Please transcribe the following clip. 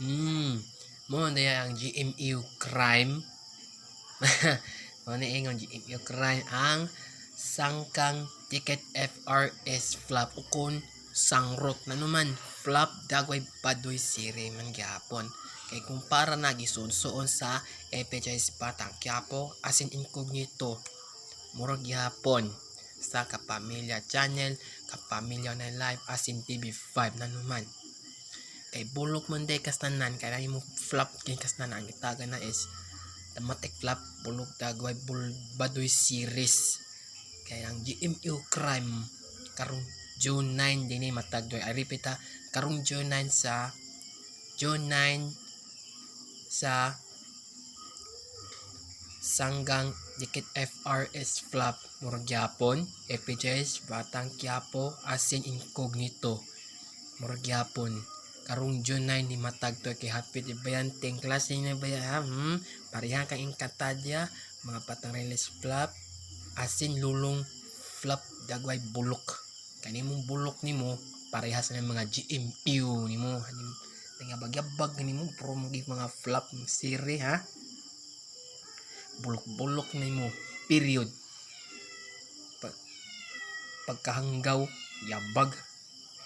Hmm, mo na ang GMU crime. Mo na ang GMU crime ang sangkang ticket FRS flop ukon sangrot na naman flop dagway padoy sire man gyapon kay kumpara na gisunsoon sa FHS Batang Quiapo asin incognito murag gyapon sa Kapamilya Channel, Kapamilya na Live asin TV5 na naman. Kay bulok man day kas tanan kay mo flop kay kas tanan gitagan na is tematik flop bulok dagway badoy series kay ang GMU crime karong June 9 dinhi matagdoy I repeat ha karong June 9 sa sanggang dikit FRS flop murag gyapon FPJs Batang Quiapo asin incognito murag gyapon karong June 9 ni matagtoy kay hapit ibayanteng klase na baya pareha ka inkatadya mga patang release flop asin lulong flop dagway bulok kanimong bulok nimo parehas na mga GMU nimo nga bagyabag nimo pro mga flop siri ha bulok-bulok nimo period pagkahanggaw yabag